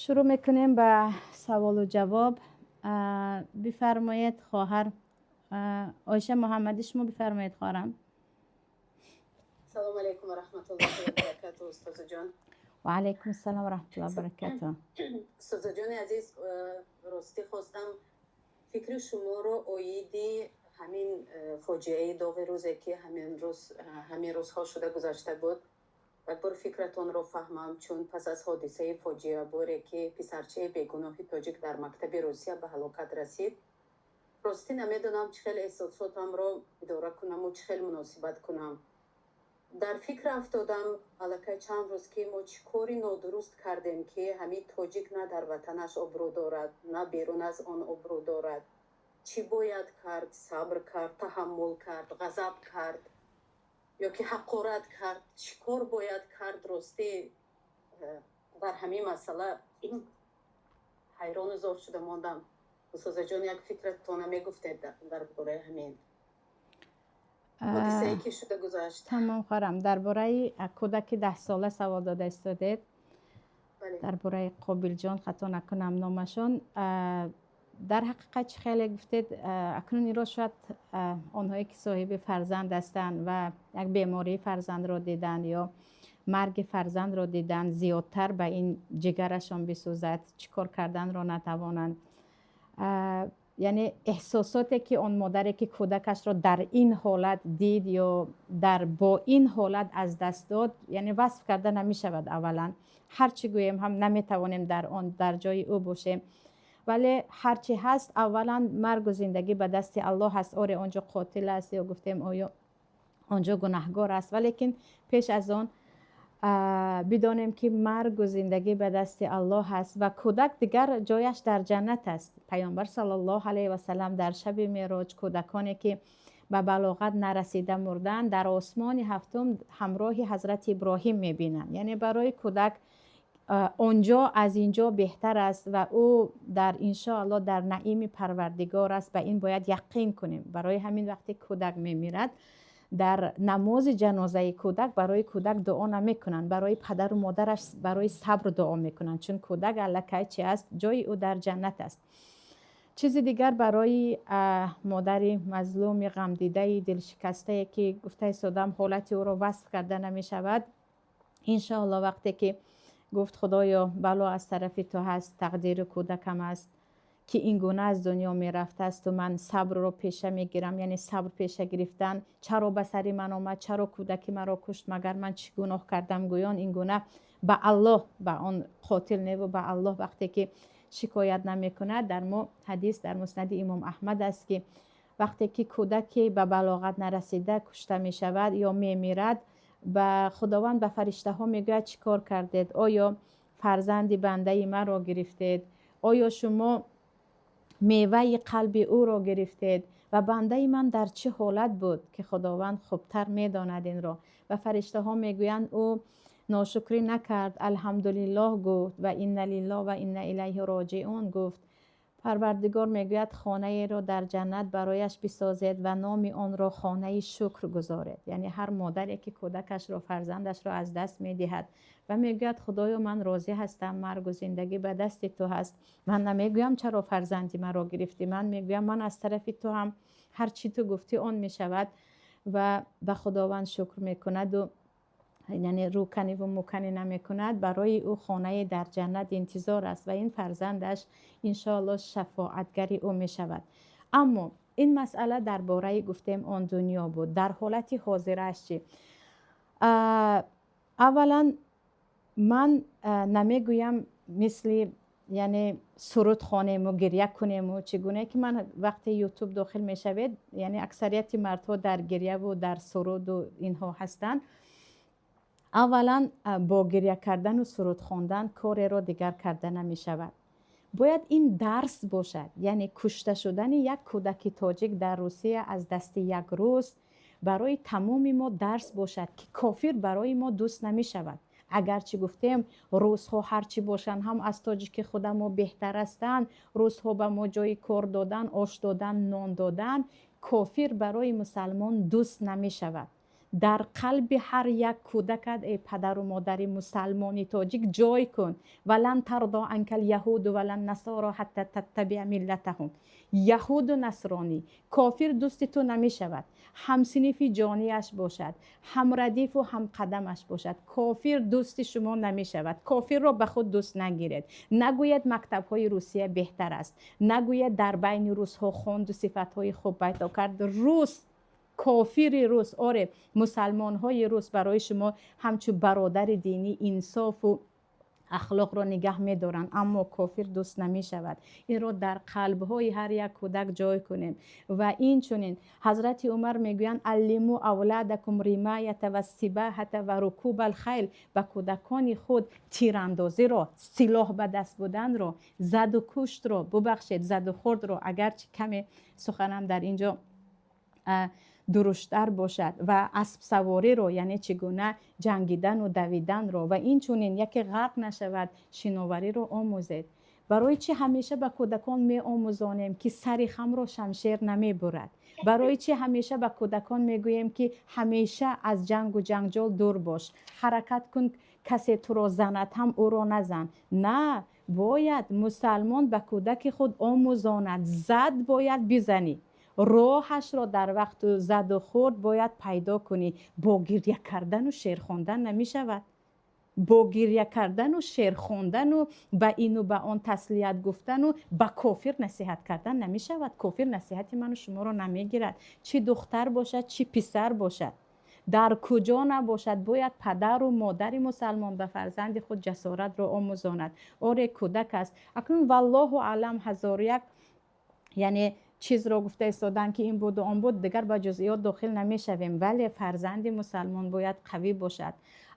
شروع میکنیم به سوال و جواب. بفرمایید خواهر عایشه محمدی، شما بفرمایید خواهرم. سلام علیکم و رحمت الله و برکاته استاد جان. و علیکم السلام و رحمت الله و برکاته. استاد جان عزیز، راستی خواستم فکر شما رو اویدی همین فاجعه داغ روزی که همین روزها شده گذشته بود یک بار فکرتون رو فهمم، چون پس از حادثه فاجعه باری که پسرچه بیگناه تاجیک در مکتب روسیه به هلاکت رسید، راستی نمیدونم چه خیلی احساساتم رو اداره کنم و چه خیلی مناسبت کنم. در فکر افتادم الکی چند روز که ما چه کاری نادرست کردیم که همین تاجیک نه در وطنش آبرو دارد نه بیرون از آن آبرو دارد. چی باید کرد؟ صبر کرد، تحمل کرد، غضب کرد یا که حقارت کرد؟ چی کار باید کرد؟ راستی در همین مسئله حیران و زار شده ماندم. استاد جان یک فکرتون میگفتید درباره همین حادثه‌ای که شده گذشت. تمام خواهرم، درباره کودک 10 ساله سوال داده استادید. بله. درباره قابل جان خطا نکنم نامشون. در حقیقت خیلی گفتید اکنون این را شاید آنهایی که صاحب فرزند هستند و یک بیماری فرزند را دیدن یا مرگ فرزند را دیدن، زیادتر به این جگرشان بسوزد، چیکار کردن را نتوانند. یعنی احساساتی که اون مادری که کودکش را در این حالت دید یا با این حالت از دست داد، یعنی وصف کرده نمی شود. اولا هرچی گوییم هم نمیتوانیم در جای او باشیم، ولی هرچی هست اولا مرگ و زندگی به دست الله هست. آره اونجا قاتل است یا گفتیم آیا اونجا گناهگار است، ولیکن پیش از آن بدانیم که مرگ و زندگی به دست الله هست و کودک دیگر جایش در جنت است. پیامبر صلی الله علیه و سلم در شب معراج کودکانی که به بلاغت نرسیده مردن در آسمان هفتم همراه حضرت ابراهیم میبینند. یعنی برای کودک اونجا از اینجا بهتر است و او در انشاءالله در نعیم پروردگار است. به این باید یقین کنیم. برای همین وقتی کودک میمیرد در نماز جنازه کودک برای کودک دعا نمیکنن، برای پدر و مادرش برای صبر دعا میکنن، چون کودک الکی چی است؟ جای او در جنت است. چیز دیگر برای مادری مظلوم غم دیده دل شکسته که گفته سودم حالت او را وصف کرده نمی شود. انشاءالله وقتی که گفت خدایا بلا از طرف تو هست، تقدیر کودکم است که این گونه از دنیا می رفته است و من صبر رو پیشه می گیرم. یعنی صبر پیشه گرفتن، چرا به سری من آمد، چرا کودکی مرا کشت، مگر من چه گناه کردم؟ گویان این گونه به الله، به آن قاتل نه و به الله وقتی که شکایت نمی کند. در ما حدیث در مسند امام احمد است که وقتی که کودکی به بلاغت نرسیده کشته می شود یا می میرد، به خداوند به فرشته ها می گوید چیکار کردید؟ آیا فرزند بنده من را گرفتید؟ آیا شما میوه قلب او را گرفتید؟ و بنده من در چه حالت بود که خداوند خوبتر میداند این را. و فرشته ها میگویند او ناشکری نکرد، الحمدلله گفت و ان لله و ان الیه راجعون گفت. پروردگار میگوید خانه را در جنت برایش بسازید و نام آن را خانه شکر گذارید. یعنی هر مادری که کودکش را، فرزندش را از دست میدهد و میگوید خدایا من راضی هستم، مرگ و زندگی به دست تو هست، من نمیگویم چرا فرزندی مرا گرفتی، من میگویم من از طرف تو هم هر چی تو گفتی آن میشود و به خداوند شکر میکند و یعنی روکنی و مکنی نمی کند. برای او خانه در جنت انتظار است و این فرزندش انشاءالله شفاعتگری او می شود. اما این مسئله درباره گفتیم آن دنیا بود. در حالت حاضرش چی؟ اولا من نمی گویم مثل یعنی سرود خوانیم و گریه کنیم و چگونه که من وقتی یوتیوب داخل می شوید، یعنی اکثریت مردها در گریه و در سرود و اینها هستند. اولا با گریه کردن و سرود خواندن کاری را دیگر کرده نمی شود. باید این درس باشد. یعنی کشته شدن یک کودک تاجیک در روسیه از دست یک روز برای تمام ما درس باشد که کافر برای ما دوست نمی شود. اگرچه گفتیم روس‌ها هرچی باشن هم از تاجیک خود ما بهتر هستند، روس‌ها به ما جای کار دادن، آش دادن، نان دادن، کافر برای مسلمان دوست نمی شود. در قلب هر یک کودکت ای پدر و مادر مسلمانی تاجیک جای کن. ولن ترضا عنک الیهود ولن نصارا حتی تتبع ملتهم. یهود و نصرانی، کافر دوست تو نمی شود، همسنیف جانیش باشد، هم ردیف و هم قدمش باشد، کافر دوست شما نمی شود. کافر را به خود دوست نگیرید. نگوید مکتب های روسیه بهتر است، نگوید در بین روس ها خواند و صفت های خوب پیدا کرد. روس، کافر روس، آره مسلمان های روس برای شما همچون برادر دینی انصاف و اخلاق را نگه می دارن، اما کافر دوست نمی شود. این را در قلب های هر یک کودک جای کنیم. و این چونین حضرت عمر میگویند علموا اولادکم رمایه و سباحه و رکوب الخیل. به کودکان خود تیراندازی را، سلاح به دست بودن را، زد و کشت را، ببخشید زد و خورد را، اگرچه کمی سخنم در اینجا درشتر باشد، و اسب سواری رو، یعنی چگونه جنگیدن و دویدن رو، و این چونین یکی غرق نشود شناوری رو آموزید. برای چی همیشه به کودکان می آموزانیم که سری خم رو شمشیر نمی برد؟ برای چی همیشه به کودکان می گوییم که همیشه از جنگ و جنجال دور باش، حرکت کن کسی تو رو زند هم او رو نزن؟ نه، باید مسلمان به کودک خود آموزاند زد باید بزنی، راهش را در وقت زد و خورد باید پیدا کنی. با گریه کردن و شعر خواندن نمی شود. با گریه کردن و شعر خواندن و به این و به آن تسلیت گفتن و به کافر نصیحت کردن نمی شود. کافر نصیحت من و شما را نمی گیرد، چی دختر باشد چی پسر باشد، در کجا نباشد. باید پدر و مادر مسلمان به فرزند خود جسارت را آموزاند. آره کودک است. اکنون والله اعلم هزار یک یعنی چیز را گفته ایستادن که این بود و آن بود، دیگر با جزئیات داخل نمی شویم. ولی فرزند مسلمان باید قوی باشد،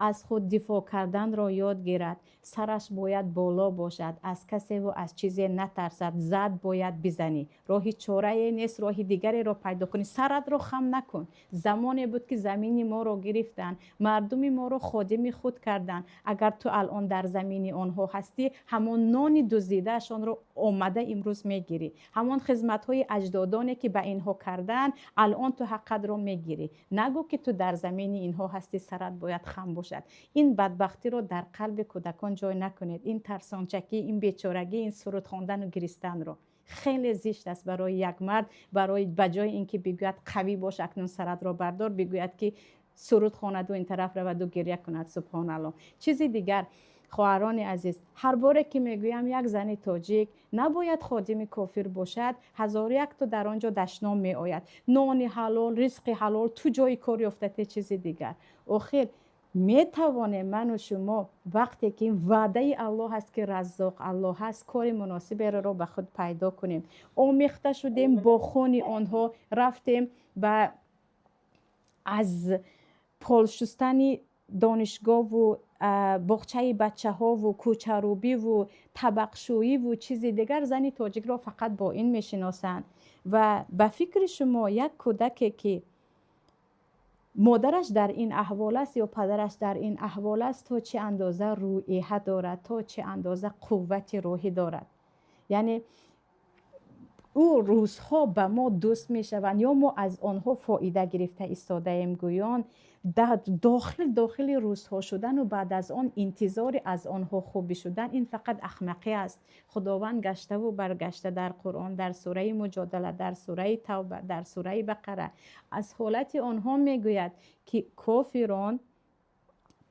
از خود دفاع کردن را یاد گیرد، سرش باید بالا باشد، از کسی و از چیزی نترسد، زد باید بزنی، راهی چاره نیست، راهی دیگری را پیدا کنی، سرت را خم نکن. زمانی بود که زمین ما را گرفتن، مردم ما را خادم خود کردن. اگر تو الان در زمین آنها هستی، همون نان دزدیده شان را آمده امروز میگیری، همون خدمت های اجدادانی که به اینها کردن الان تو حقت را میگیری. نگو که تو در زمین اینها هستی سرت باید خم باشد. این بدبختی رو در قلب کودکان جای نکنید. این ترسانچکی، این بیچارگی، این سرود خواندن و گریستن رو خیلی زشت است برای یک مرد. برای بجای اینکه بگوید قوی باش اکنون سرت را بردار، بگوید که سرود خواند و این طرف رود و گریه کند. سبحان الله. چیزی دیگر خواهران عزیز، هر باره که میگویم یک زن تاجیک نباید خادم کافر باشد، هزار یک تو در آنجا دشنام می آید، نان حلال، رزق حلال، تو جای کاری افتاده چیزی دیگر. آخر می توانیم من و شما وقتی که وعده الله هست که رزاق الله هست، کار مناسب را به خود پیدا کنیم. آمیخته شدیم با خون آنها، رفتیم و از پول شستن دانشگاه و باغچه بچه ها و کوچروبی و طبقشویی و چیز دیگر، زنی تاجیک را فقط با این میشناسند. و به فکر شما یک کودکی که مادرش در این احوال است یا پدرش در این احوال است، تا چه اندازه روحیه دارد، تا چه اندازه قوت روحی دارد. یعنی او روزها به ما دوست می شوند یا ما از آنها فایده گرفته ایستاده ایم. گویان داخل روزها شدن و بعد از آن انتظار از آنها خوبی شدن، این فقط احمقی است. خداوند گشته و برگشته در قرآن، در سوره مجادله، در سوره توبه، در سوره بقره از حالت آنها می گوید که کافران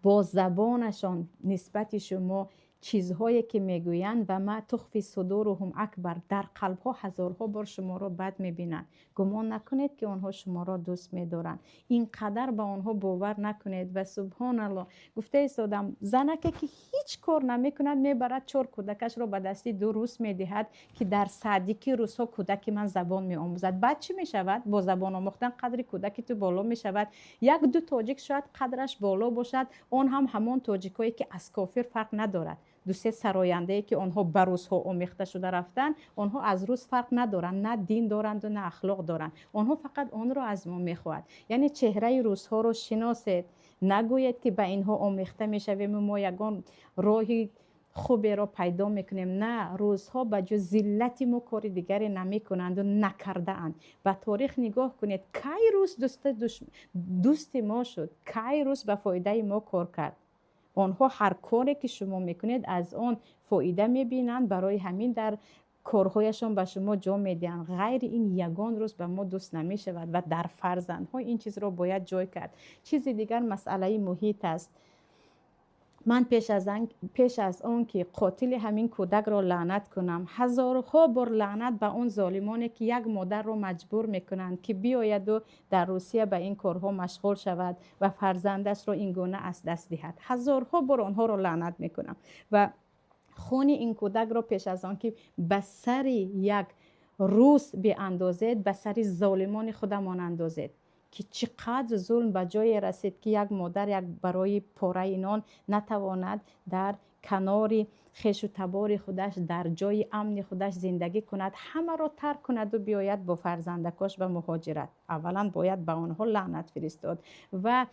با زبانشان نسبت شما چیزهایی که میگویند و ما تخفی صدورهم اکبر، در قلبها هزارها بار شما را بد میبینند. گمان نکنید که آنها شما را دوست میدارند، اینقدر به آنها باور نکنید. و سبحان الله گفته ایستادم زنکی که هیچ کار نمیکند میبرد 4 کودکش را به دستی 2 روس میدهد که در صدیقی روزها کودک من زبان میآموزد. بعد چی میشود؟ با زبان آموختن قدر کودکی تو بالا میشود. 1-2 تاجیک شاید قدرش بالا باشد، اون هم همان تاجیکایی که از کافر فرق ندارد. 2-3 سراینده‌ای که آنها به روزها آمیخته شده رفتن، آنها از روز فرق ندارند، نه دین دارند و نه اخلاق دارند. آنها فقط آن را از ما میخواهند. یعنی چهره روزها رو شناسید، نگویید که به اینها آمیخته میشویم و ما یگان راهی خوبی را پیدا میکنیم. نه، روزها به جز ذلت ما کار دیگری نمیکنند و نکرده اند. به تاریخ نگاه کنید، کی روز دوست ما شد، کی روز به فایده ما کار کرد. آنها هر کاری که شما میکنید از آن فایده میبینند، برای همین در کارهایشان به شما جا میدن. غیر این یگان روز به ما دوست نمیشود و در فرزندها این چیز رو باید جای کرد. چیزی دیگر مسئله محیط است. من پیش از آن که قاتل همین کودک را لعنت کنم، هزارها بار لعنت به اون ظالمانی که یک مادر را مجبور میکنند که بیاید و در روسیه به این کارها مشغول شود و فرزندش را این گونه از دست دهد. هزارها بار آنها را لعنت میکنم و خون این کودک را پیش از آن که به سر یک روس بیاندازید، به سر ظالمان خودمان اندازید که چقدر ظلم به جای رسید که یک مادر برای پاره نان نتواند در کنار خویش و تبار خودش در جای امن خودش زندگی کند، همه را ترک کند و بیاید با فرزندکاش به مهاجرت. اولا باید به آنها لعنت فرستاد. و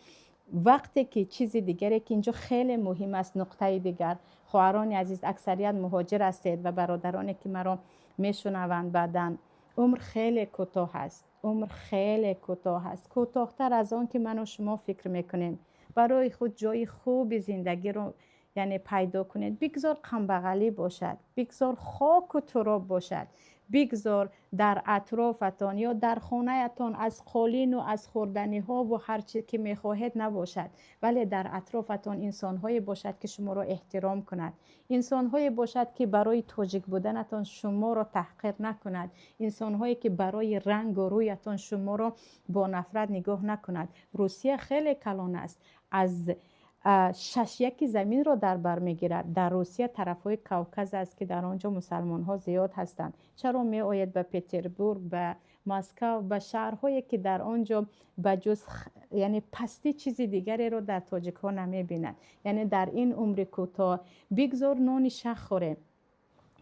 وقتی که چیزی دیگری که اینجا خیلی مهم است، نقطه دیگر، خواهران عزیز اکثریت مهاجر هستید و برادرانی که مرا میشنوند، بعدن عمر خیلی کوتاه است. عمر خیلی کوتاه است، کوتاه‌تر از آن که من و شما فکر میکنیم. برای خود جای خوب زندگی رو یعنی پیدا کنید. بگذار غمبغلی باشد، بگذار خاک و تراب باشد، بگذار در اطرافتان یا در خانه‌تان از قالین و از خوردنی ها و هر چی که میخواهید نباشد، ولی در اطرافتان انسان‌هایی باشد که شما را احترام کند، انسان‌هایی باشد که برای تاجیک بودنتان شما را تحقیر نکند، انسان‌هایی که برای رنگ و رویتان شما را با نفرت نگاه نکند. روسیه خیلی کلان است، از 6/1 زمین را در بر میگیرد. در روسیه طرفهای کوکز است که در آنجا مسلمان ها زیاد هستند. چرا می آید به پترزبورگ، به مسکو، به شهرهایی که در آنجا به جز یعنی پستی چیزی دیگری رو در تاجیک ها نمی بیند. یعنی در این عمر کوتاه بگذار نان شخ خوریم،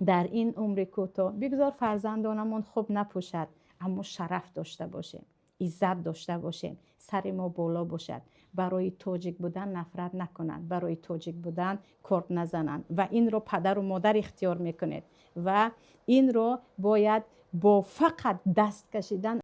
در این عمر کوتاه بگذار فرزندانمون خوب نپوشد، اما شرف داشته باشیم، عزت داشته باشیم، سر ما بالا باشد، برای تاجیک بودن نفرت نکنند، برای تاجیک بودن کرد نزنند و این رو پدر و مادر اختیار میکنید و این رو باید با فقط دست کشیدن